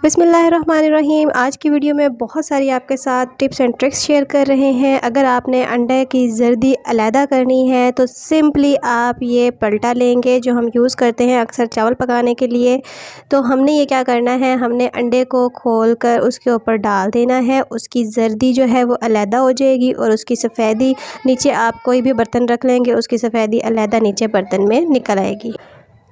बिस्मिल्लाहिर्रहमानिर्रहीम। आज की वीडियो में बहुत सारी आपके साथ टिप्स एंड ट्रिक्स शेयर कर रहे हैं। अगर आपने अंडे की जर्दी अलहदा करनी है तो सिंपली आप ये पलटा लेंगे जो हम यूज़ करते हैं अक्सर चावल पकाने के लिए। तो हमने ये क्या करना है, हमने अंडे को खोलकर उसके ऊपर डाल देना है। उसकी जर्दी जो है वो अलहदा हो जाएगी और उसकी सफ़ेदी नीचे, आप कोई भी बर्तन रख लेंगे उसकी सफ़ेदी अलहदा नीचे बर्तन में निकल आएगी।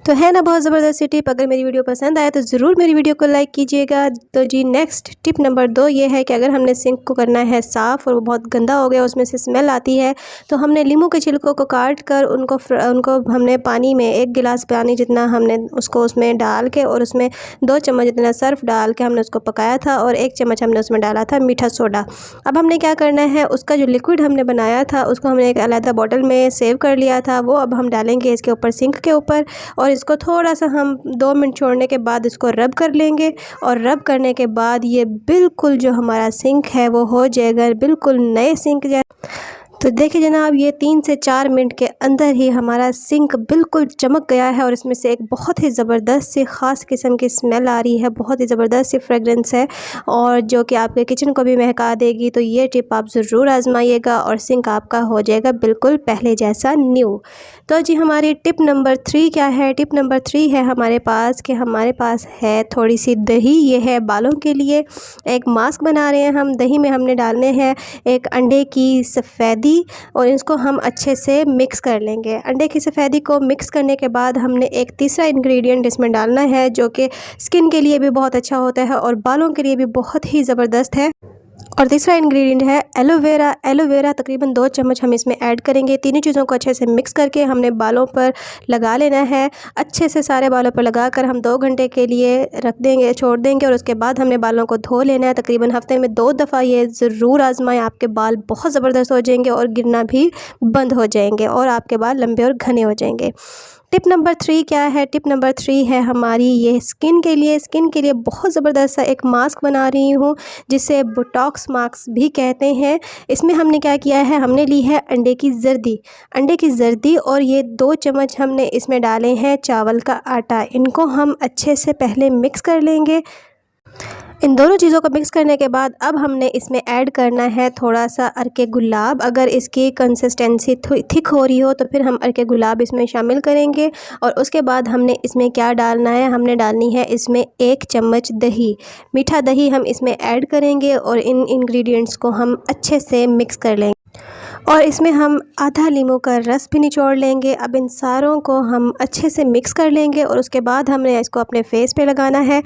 तो है ना बहुत ज़बरदस्त सी टिप। अगर मेरी वीडियो पसंद आए तो ज़रूर मेरी वीडियो को लाइक कीजिएगा। तो जी नेक्स्ट टिप नंबर 2 ये है कि अगर हमने सिंक को करना है साफ़ और वो बहुत गंदा हो गया, उसमें से स्मेल आती है, तो हमने नींबू के छिलकों को काट कर उनको हमने पानी में 1 गिलास पानी जितना हमने उसको उसमें डाल के और उसमें 2 चम्मच जितना सर्फ़ डाल के हमने उसको पकाया था और 1 चम्मच हमने उसमें डाला था मीठा सोडा। अब हमने क्या करना है, उसका जो लिक्विड हमने बनाया था उसको हमने एक अलग बॉटल में सेव कर लिया था, वो अब हम डालेंगे इसके ऊपर, सिंक के ऊपर, और इसको थोड़ा सा हम 2 मिनट छोड़ने के बाद इसको रब कर लेंगे। और रब करने के बाद ये बिल्कुल जो हमारा सिंक है वो हो जाएगा बिल्कुल नए सिंक जैसा। तो देखिए जनाब, ये 3 से 4 मिनट के अंदर ही हमारा सिंक बिल्कुल चमक गया है और इसमें से एक बहुत ही ज़बरदस्त सी ख़ास किस्म की स्मेल आ रही है, बहुत ही ज़बरदस्त सी फ्रेगरेंस है और जो कि आपके किचन को भी महका देगी। तो ये टिप आप ज़रूर आजमाइएगा और सिंक आपका हो जाएगा बिल्कुल पहले जैसा न्यू। तो जी हमारी टिप नंबर 3 क्या है? टिप नंबर 3 है हमारे पास है थोड़ी सी दही। ये है बालों के लिए एक मास्क बना रहे हैं हम। दही में हमने डालने हैं एक अंडे की सफ़ेदी और इसको हम अच्छे से मिक्स कर लेंगे। अंडे की सफ़ेदी को मिक्स करने के बाद हमने एक तीसरा इंग्रेडिएंट इसमें डालना है जो कि स्किन के लिए भी बहुत अच्छा होता है और बालों के लिए भी बहुत ही ज़बरदस्त है। और तीसरा इंग्रेडिएंट है एलोवेरा। एलोवेरा तकरीबन 2 चम्मच हम इसमें ऐड करेंगे। तीनों चीज़ों को अच्छे से मिक्स करके हमने बालों पर लगा लेना है। अच्छे से सारे बालों पर लगाकर हम 2 घंटे के लिए रख देंगे, छोड़ देंगे और उसके बाद हमने बालों को धो लेना है। तकरीबन हफ्ते में 2 दफ़ा ये ज़रूर आजमाएं, आपके बाल बहुत ज़बरदस्त हो जाएंगे और गिरना भी बंद हो जाएंगे और आपके बाल लंबे और घने हो जाएंगे। टिप नंबर 3 क्या है? टिप नंबर 3 है हमारी ये स्किन के लिए बहुत ज़बरदस्त सा एक मास्क बना रही हूँ जिसे बोटॉक्स मास्क भी कहते हैं। इसमें हमने क्या किया है, हमने ली है अंडे की जर्दी और ये 2 चम्मच हमने इसमें डाले हैं चावल का आटा। इनको हम अच्छे से पहले मिक्स कर लेंगे। इन दोनों चीज़ों को मिक्स करने के बाद अब हमने इसमें ऐड करना है थोड़ा सा अर्के गुलाब। अगर इसकी कंसिस्टेंसी थिक हो रही हो तो फिर हम अर्के गुलाब इसमें शामिल करेंगे। और उसके बाद हमने इसमें क्या डालना है, हमने डालनी है इसमें 1 चम्मच दही, मीठा दही हम इसमें ऐड करेंगे और इन इंग्रेडिएंट्स को हम अच्छे से मिक्स कर लेंगे और इसमें हम आधा नींबू का रस भी निचोड़ लेंगे। अब इन सारों को हम अच्छे से मिक्स कर लेंगे और उसके बाद हमने इसको अपने फेस पे लगाना है।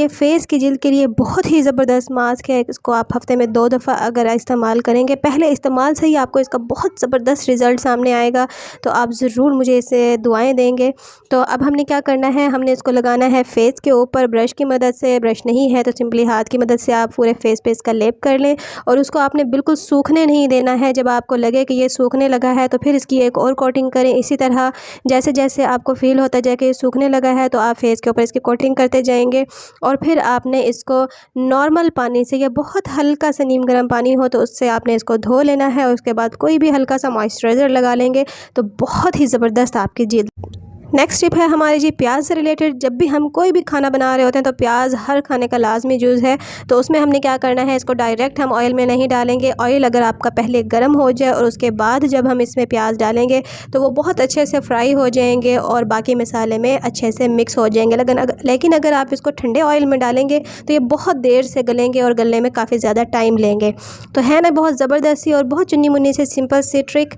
फेस की जिल्द के लिए बहुत ही ज़बरदस्त मास्क है। इसको आप हफ्ते में 2 दफ़ा अगर इस्तेमाल करेंगे, पहले इस्तेमाल से ही आपको इसका बहुत ज़बरदस्त रिज़ल्ट सामने आएगा। तो आप ज़रूर मुझे इसे दुआएँ देंगे। तो अब हमने क्या करना है, हमने इसको लगाना है फेस के ऊपर ब्रश की मदद से। ब्रश नहीं है तो सिंपली हाथ की मदद से आप पूरे फेस पे इसका लेप कर लें और उसको आपने बिल्कुल सूखने नहीं देना है। जब आपको लगे कि ये सूखने लगा है तो फिर इसकी एक और कोटिंग करें। इसी तरह जैसे जैसे आपको फ़ील होता जाए कि ये सूखने लगा है तो आप फेस के ऊपर इसकी कोटिंग करते जाएंगे और फिर आपने इसको नॉर्मल पानी से या बहुत हल्का सा नीम गर्म पानी हो तो उससे आपने इसको धो लेना है। उसके बाद कोई भी हल्का सा मॉइस्चराइज़र लगा लेंगे तो बहुत ही ज़बरदस्त आपकी जिल्द। नेक्स्ट टिप है हमारी जी प्याज से रिलेटेड। जब भी हम कोई भी खाना बना रहे होते हैं तो प्याज हर खाने का लाजमी यूज़ है। तो उसमें हमने क्या करना है, इसको डायरेक्ट हम ऑयल में नहीं डालेंगे। ऑयल अगर आपका पहले गर्म हो जाए और उसके बाद जब हम इसमें प्याज डालेंगे तो वो बहुत अच्छे से फ्राई हो जाएंगे और बाकी मसाले में अच्छे से मिक्स हो जाएंगे। लेकिन अगर आप इसको ठंडे ऑयल में डालेंगे तो ये बहुत देर से गलेंगे और गलने में काफ़ी ज़्यादा टाइम लेंगे। तो है ना बहुत ज़बरदस्त सी और बहुत चुन्नी मुन्नी से सिंपल सी ट्रिक।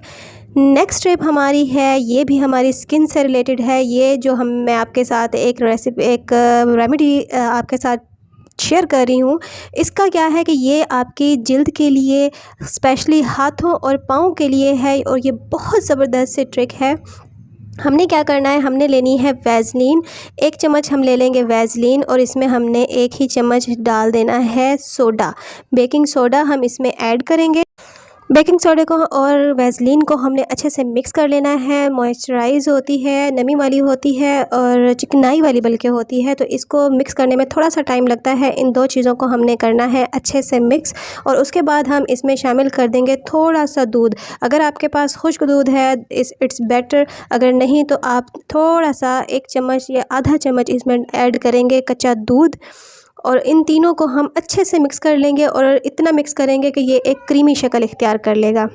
नेक्स्ट टिप हमारी है, ये भी हमारी स्किन से रिलेटेड है। ये जो मैं आपके साथ एक रेमेडी आपके साथ शेयर कर रही हूँ। इसका क्या है कि ये आपकी जिल्द के लिए, स्पेशली हाथों और पाँव के लिए है और ये बहुत ज़बरदस्त सी ट्रिक है। हमने क्या करना है, हमने लेनी है वैसलीन। 1 चम्मच हम ले लेंगे वैसलीन और इसमें हमने 1 ही चम्मच डाल देना है सोडा, बेकिंग सोडा हम इसमें ऐड करेंगे। बेकिंग सोडे को और वैसलीन को हमने अच्छे से मिक्स कर लेना है। मॉइस्चराइज़ होती है, नमी वाली होती है और चिकनाई वाली बल्कि होती है, तो इसको मिक्स करने में थोड़ा सा टाइम लगता है। इन दो चीज़ों को हमने करना है अच्छे से मिक्स, और उसके बाद हम इसमें शामिल कर देंगे थोड़ा सा दूध। अगर आपके पास खुश्क दूध है इट्स बेटर, अगर नहीं तो आप थोड़ा सा 1 चम्मच या आधा चम्मच इसमें ऐड करेंगे कच्चा दूध, और इन तीनों को हम अच्छे से मिक्स कर लेंगे और इतना मिक्स करेंगे कि ये एक क्रीमी शक्ल इख्तियार कर लेगा।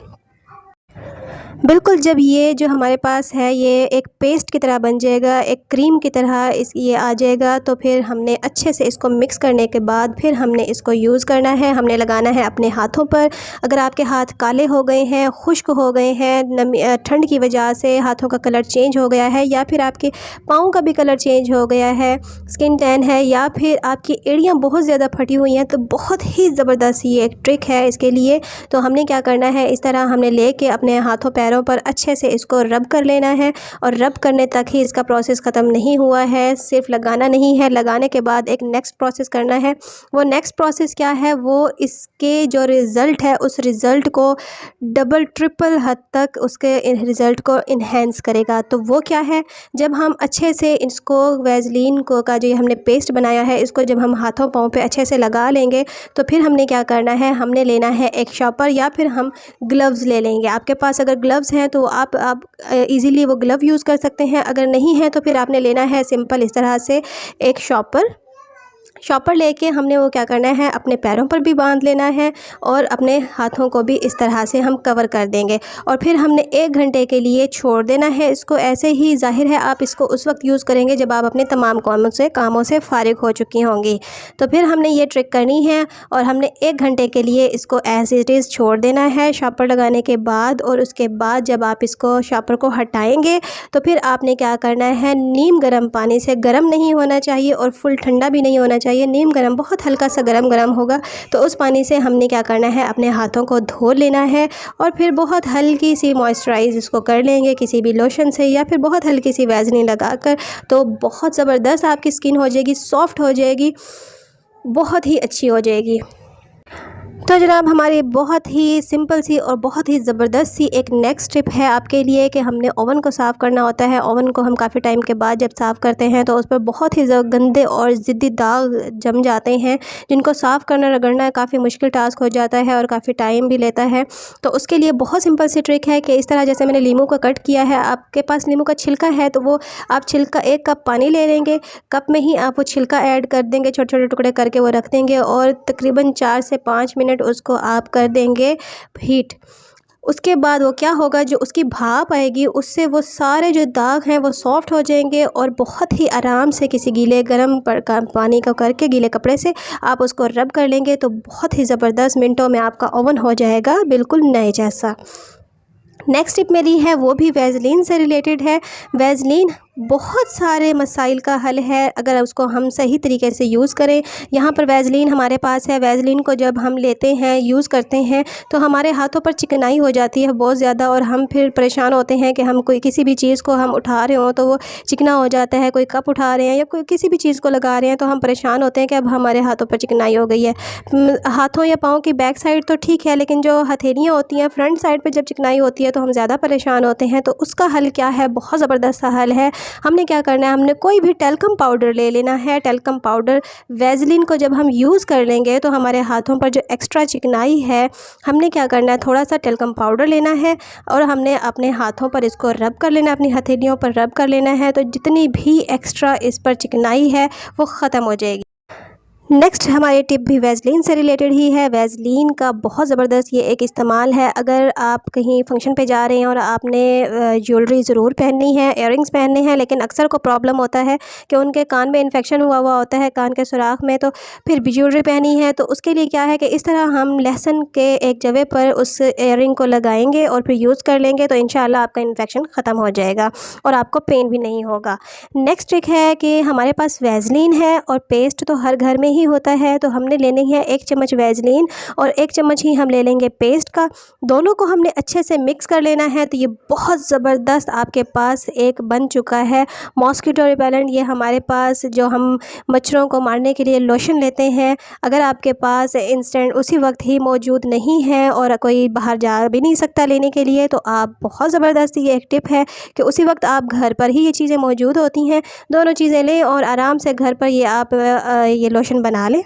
बिल्कुल, जब ये जो हमारे पास है ये एक पेस्ट की तरह बन जाएगा, एक क्रीम की तरह ये आ जाएगा, तो फिर हमने अच्छे से इसको मिक्स करने के बाद फिर हमने इसको यूज़ करना है। हमने लगाना है अपने हाथों पर। अगर आपके हाथ काले हो गए हैं, खुश्क हो गए हैं, ठंड की वजह से हाथों का कलर चेंज हो गया है, या फिर आपके पाँव का भी कलर चेंज हो गया है, स्किन टैन है, या फिर आपकी एड़ियाँ बहुत ज़्यादा फटी हुई हैं, तो बहुत ही ज़बरदस्त ये एक ट्रिक है इसके लिए। तो हमने क्या करना है, इस तरह हमने लेके अपने हाथों पैरों पर अच्छे से इसको रब कर लेना है, और रब करने तक ही इसका प्रोसेस ख़त्म नहीं हुआ है। सिर्फ लगाना नहीं है, लगाने के बाद एक नेक्स्ट प्रोसेस करना है। वो नेक्स्ट प्रोसेस क्या है, वो इसके जो रिज़ल्ट है उस रिज़ल्ट को डबल ट्रिपल हद तक उसके रिज़ल्ट को इन्हेंस करेगा। तो वो क्या है, जब हम अच्छे से इसको वैसलीन को का जो हमने पेस्ट बनाया है इसको जब हम हाथों पाँव पे अच्छे से लगा लेंगे, तो फिर हमने क्या करना है, हमने लेना है एक शॉपर या फिर हम ग्लव्स ले लेंगे। आपके पास अगर ग्लव्स हैं तो आप इजीली वो ग्लव यूज़ कर सकते हैं, अगर नहीं है तो फिर आपने लेना है सिंपल इस तरह से एक शॉपर लेके हमने वो क्या करना है, अपने पैरों पर भी बांध लेना है और अपने हाथों को भी इस तरह से हम कवर कर देंगे, और फिर हमने 1 घंटे के लिए छोड़ देना है इसको ऐसे ही। ज़ाहिर है आप इसको उस वक्त यूज़ करेंगे जब आप अपने तमाम कामों से फ़ारिग हो चुकी होंगी। तो फिर हमने ये ट्रिक करनी है और हमने 1 घंटे के लिए इसको एज़ इट इज़ छोड़ देना है शॉपर लगाने के बाद। और उसके बाद जब आप इसको शॉपर को हटाएँगे तो फिर आपने क्या करना है, नीम गर्म पानी से, गर्म नहीं होना चाहिए और फुल ठंडा भी नहीं होना चाहिए, नीम गर्म, बहुत हल्का सा गरम होगा, तो उस पानी से हमने क्या करना है, अपने हाथों को धो लेना है और फिर बहुत हल्की सी मॉइस्चराइज़ इसको कर लेंगे किसी भी लोशन से या फिर बहुत हल्की सी वैसलीन लगाकर। तो बहुत ज़बरदस्त आपकी स्किन हो जाएगी, सॉफ्ट हो जाएगी, बहुत ही अच्छी हो जाएगी। तो जनाब हमारी बहुत ही सिंपल सी और बहुत ही ज़बरदस्त सी एक नेक्स्ट टिप है आपके लिए कि हमने ओवन को साफ़ करना होता है। ओवन को हम काफ़ी टाइम के बाद जब साफ़ करते हैं तो उस पर बहुत ही गंदे और ज़िद्दी दाग जम जाते हैं, जिनको साफ़ करना रगड़ना काफ़ी मुश्किल टास्क हो जाता है और काफ़ी टाइम भी लेता है। तो उसके लिए बहुत सिंपल सी ट्रिक है कि इस तरह जैसे मैंने लीमू का कट किया है, आपके पास लीमू का छिलका है तो वो आप छिलका 1 कप पानी ले लेंगे, कप में ही आप वो छिलका ऐड कर देंगे, छोटे छोटे टुकड़े करके वो रख देंगे और तकरीबन 4 से 5 मिनट उसको आप कर देंगे हीट। उसके बाद वो क्या होगा, जो उसकी भाप आएगी उससे वो सारे जो दाग हैं वो सॉफ्ट हो जाएंगे और बहुत ही आराम से किसी गीले गर्म पानी का करके गीले कपड़े से आप उसको रब कर लेंगे तो बहुत ही ज़बरदस्त मिनटों में आपका ओवन हो जाएगा बिल्कुल नए जैसा। नेक्स्ट टिप मेरी है वो भी वैसलीन से रिलेटेड है। वैसलीन बहुत सारे मसाइल का हल है अगर उसको हम सही तरीके से यूज़ करें। यहाँ पर वैसलीन हमारे पास है, वैसलीन को जब हम लेते हैं यूज़ करते हैं तो हमारे हाथों पर चिकनाई हो जाती है बहुत ज़्यादा और हम फिर परेशान होते हैं कि हम कोई किसी भी चीज़ को हम उठा रहे हो तो वो चिकना हो जाता है। कोई कप उठा रहे हैं या कोई किसी भी चीज़ को लगा रहे हैं तो हम परेशान होते हैं कि अब हमारे हाथों पर चिकनाई हो गई है। हाथों या पाँव की बैक साइड तो ठीक है, लेकिन जो हथेलियाँ होती हैं फ्रंट साइड पर जब चिकनाई होती है तो हम ज़्यादा परेशान होते हैं। तो उसका हल क्या है, बहुत ज़बरदस्त सा हल है। हमने क्या करना है, हमने कोई भी टेल्कम पाउडर ले लेना है। टेल्कम पाउडर वैसलीन को जब हम यूज़ कर लेंगे तो हमारे हाथों पर जो एक्स्ट्रा चिकनाई है, हमने क्या करना है, थोड़ा सा टेल्कम पाउडर लेना है और हमने अपने हाथों पर इसको रब कर लेना, अपनी हथेलियों पर रब कर लेना है, तो जितनी भी एक्स्ट्रा इस पर चिकनाई है वो ख़त्म हो जाएगी। नेक्स्ट हमारी टिप भी वैसलीन से रिलेटेड ही है। वैसलीन का बहुत ज़बरदस्त ये एक इस्तेमाल है। अगर आप कहीं फंक्शन पे जा रहे हैं और आपने ज्वेलरी ज़रूर पहननी है, इयररिंग्स पहनने हैं, लेकिन अक्सर को प्रॉब्लम होता है कि उनके कान में इन्फेक्शन हुआ होता है, कान के सुराख में, तो फिर भी ज्वेलरी पहनी है। तो उसके लिए क्या है कि इस तरह हम लहसुन के एक जगह पर उस इयररिंग को लगाएंगे और फिर यूज़ कर लेंगे तो इंशाल्लाह आपका इन्फेक्शन ख़त्म हो जाएगा और आपको पेन भी नहीं होगा। नेक्स्ट ट्रिक है कि हमारे पास वैसलीन है और पेस्ट तो हर घर में नहीं होता है तो हमने लेनी है 1 चम्मच वैसलीन और 1 चम्मच ही हम ले लेंगे पेस्ट का। दोनों को हमने अच्छे से मिक्स कर लेना है। तो ये बहुत ज़बरदस्त आपके पास एक बन चुका है मॉस्किटो रिपेलेंट। ये हमारे पास जो हम मच्छरों को मारने के लिए लोशन लेते हैं, अगर आपके पास इंस्टेंट उसी वक्त ही मौजूद नहीं है और कोई बाहर जा भी नहीं सकता लेने के लिए, तो आप बहुत ज़बरदस्त ये एक टिप है कि उसी वक्त आप घर पर ही ये चीज़ें मौजूद होती हैं, दोनों चीज़ें लें और आराम से घर पर ये आप ये लोशन बना लें।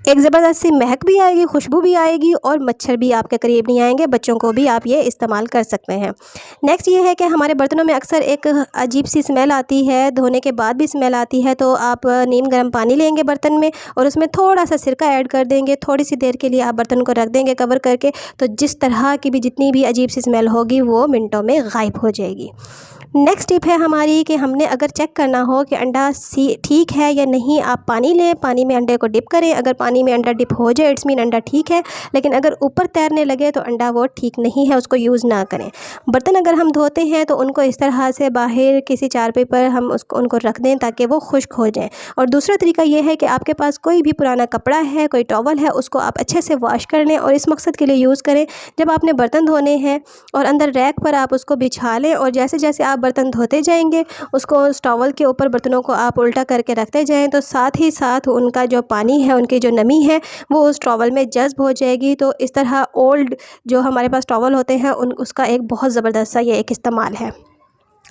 एक ज़बरदस्त सी महक भी आएगी, खुशबू भी आएगी और मच्छर भी आपके करीब नहीं आएंगे। बच्चों को भी आप ये इस्तेमाल कर सकते हैं। नेक्स्ट ये है कि हमारे बर्तनों में अक्सर एक अजीब सी स्मेल आती है, धोने के बाद भी स्मेल आती है। तो आप नीम गर्म पानी लेंगे बर्तन में और उसमें थोड़ा सा सिरका ऐड कर देंगे। थोड़ी सी देर के लिए आप बर्तन को रख देंगे कवर करके, तो जिस तरह की भी जितनी भी अजीब सी स्मेल होगी वो मिनटों में गायब हो जाएगी। नेक्स्ट टिप है हमारी कि हमने अगर चेक करना हो कि अंडा ठीक है या नहीं, आप पानी लें, पानी में अंडे को डिप करें। अगर पानी में अंडा डिप हो जाए इट्स मीन अंडा ठीक है, लेकिन अगर ऊपर तैरने लगे तो अंडा वो ठीक नहीं है, उसको यूज़ ना करें। बर्तन अगर हम धोते हैं तो उनको इस तरह से बाहर किसी चारपाई पर हम उनको रख दें ताकि वो खुश्क हो जाएँ। और दूसरा तरीका ये है कि आपके पास कोई भी पुराना कपड़ा है, कोई टॉवल है, उसको आप अच्छे से वॉश कर लें और इस मकसद के लिए यूज़ करें। जब आपने बर्तन धोने हैं और अंदर रैक पर आप उसको बिछा लें और जैसे जैसे आप बर्तन धोते जाएंगे उसको उस टॉवल के ऊपर बर्तनों को आप उल्टा करके रखते जाएं, तो साथ ही साथ उनका जो पानी है, उनकी जो नमी है वो उस टॉवल में जज्ब हो जाएगी। तो इस तरह ओल्ड जो हमारे पास टॉवल होते हैं उसका एक बहुत ज़बरदस्त सा ये एक इस्तेमाल है।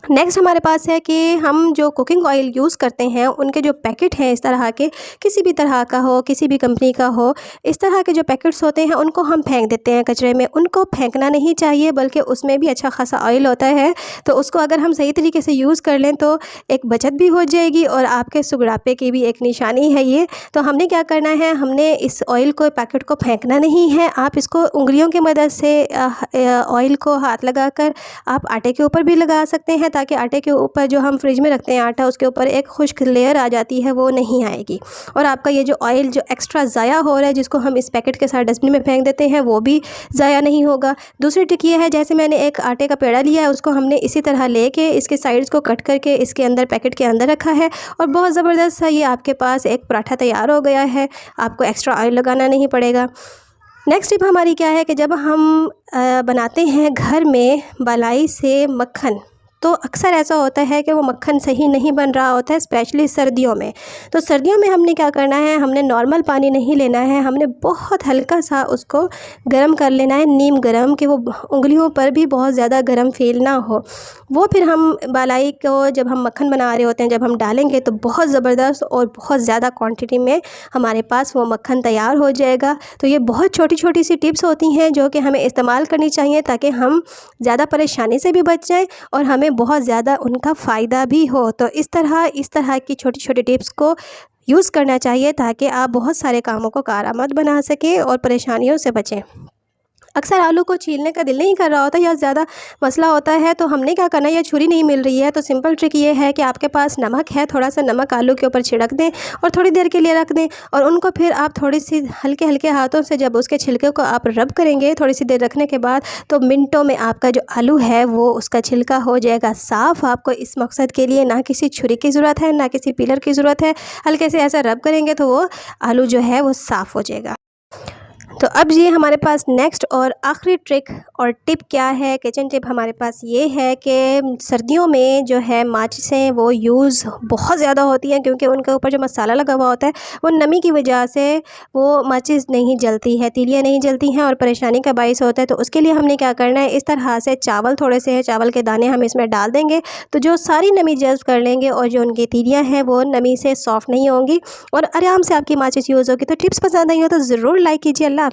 नेक्स्ट हमारे पास है कि हम जो कुकिंग ऑयल यूज़ करते हैं उनके जो पैकेट हैं इस तरह के, किसी भी तरह का हो, किसी भी कंपनी का हो, इस तरह के जो पैकेट्स होते हैं उनको हम फेंक देते हैं कचरे में। उनको फेंकना नहीं चाहिए, बल्कि उसमें भी अच्छा खासा ऑयल होता है। तो उसको अगर हम सही तरीके से यूज़ कर लें तो एक बचत भी हो जाएगी और आपके सुगड़ापे की भी एक निशानी है ये। तो हमने क्या करना है, हमने इस ऑयल को, पैकेट को फेंकना नहीं है। आप इसको उंगलियों की मदद से ऑयल को हाथ लगाकर आप आटे के ऊपर भी लगा सकते हैं, ताकि आटे के ऊपर जो हम फ्रिज में रखते हैं आटा, उसके ऊपर एक खुश्क लेयर आ जाती है, वो नहीं आएगी और आपका ये जो ऑयल जो एक्स्ट्रा ज़ाया हो रहा है जिसको हम इस पैकेट के साथ डस्टबिन में फेंक देते हैं वो भी ज़ाया नहीं होगा। दूसरी ट्रिक ये है, जैसे मैंने एक आटे का पेड़ा लिया है उसको हमने इसी तरह लेके इसके साइड्स को कट करके इसके अंदर पैकेट के अंदर रखा है और बहुत ज़बरदस्त सा ये आपके पास एक पराठा तैयार हो गया है। आपको एक्स्ट्रा ऑयल लगाना नहीं पड़ेगा। नेक्स्ट टिप हमारी क्या है कि जब हम बनाते हैं घर में बालाई से मक्खन, तो अक्सर ऐसा होता है कि वो मक्खन सही नहीं बन रहा होता है, स्पेशली सर्दियों में। तो सर्दियों में हमने क्या करना है, हमने नॉर्मल पानी नहीं लेना है, हमने बहुत हल्का सा उसको गर्म कर लेना है, नीम गर्म, कि वो उंगलियों पर भी बहुत ज़्यादा गर्म फील ना हो। वो फिर हम बालाई को जब हम मक्खन बना रहे होते हैं, जब हम डालेंगे तो बहुत ज़बरदस्त और बहुत ज़्यादा क्वांटिटी में हमारे पास वो मक्खन तैयार हो जाएगा। तो ये बहुत छोटी छोटी सी टिप्स होती हैं जो कि हमें इस्तेमाल करनी चाहिए ताकि हम ज़्यादा परेशानी से भी बच जाएँ और हमें बहुत ज़्यादा उनका फ़ायदा भी हो। तो इस तरह की छोटी छोटी टिप्स को यूज़ करना चाहिए ताकि आप बहुत सारे कामों को कारआमद बना सकें और परेशानियों से बचें। अक्सर आलू को छीलने का दिल नहीं कर रहा होता या ज़्यादा मसला होता है, तो हमने क्या करना है, या छुरी नहीं मिल रही है, तो सिंपल ट्रिक ये है कि आपके पास नमक है, थोड़ा सा नमक आलू के ऊपर छिड़क दें और थोड़ी देर के लिए रख दें और उनको फिर आप थोड़ी सी हल्के हल्के हाथों से जब उसके छिलके को आप रब करेंगे थोड़ी सी देर रखने के बाद, तो मिनटों में आपका जो आलू है वो उसका छिलका हो जाएगा साफ़। आपको इस मकसद के लिए ना किसी छुरी की ज़रूरत है ना किसी पीलर की ज़रूरत है, हल्के से ऐसा रब करेंगे तो वो आलू जो है वो साफ़ हो जाएगा। तो अब ये हमारे पास नेक्स्ट और आखिरी ट्रिक और टिप क्या है, किचन टिप हमारे पास ये है कि सर्दियों में जो है माचिसें वो यूज़ बहुत ज़्यादा होती हैं, क्योंकि उनके ऊपर जो मसाला लगा हुआ होता है वो नमी की वजह से वो माचिस नहीं जलती है, तीलियाँ नहीं जलती हैं और परेशानी का बाइस होता है। तो उसके लिए हमने क्या करना है, इस तरह से चावल थोड़े से चावल के दाने हम इसमें डाल देंगे तो जो सारी नमी जज्ब कर लेंगे और जो उनकी तीलियाँ हैं वो नमी से सॉफ्ट नहीं होंगी और आराम से आपकी माचिस यूज़ होगी। तो टिप्स पसंद आई हो तो ज़रूर लाइक कीजिए। अल्लाह।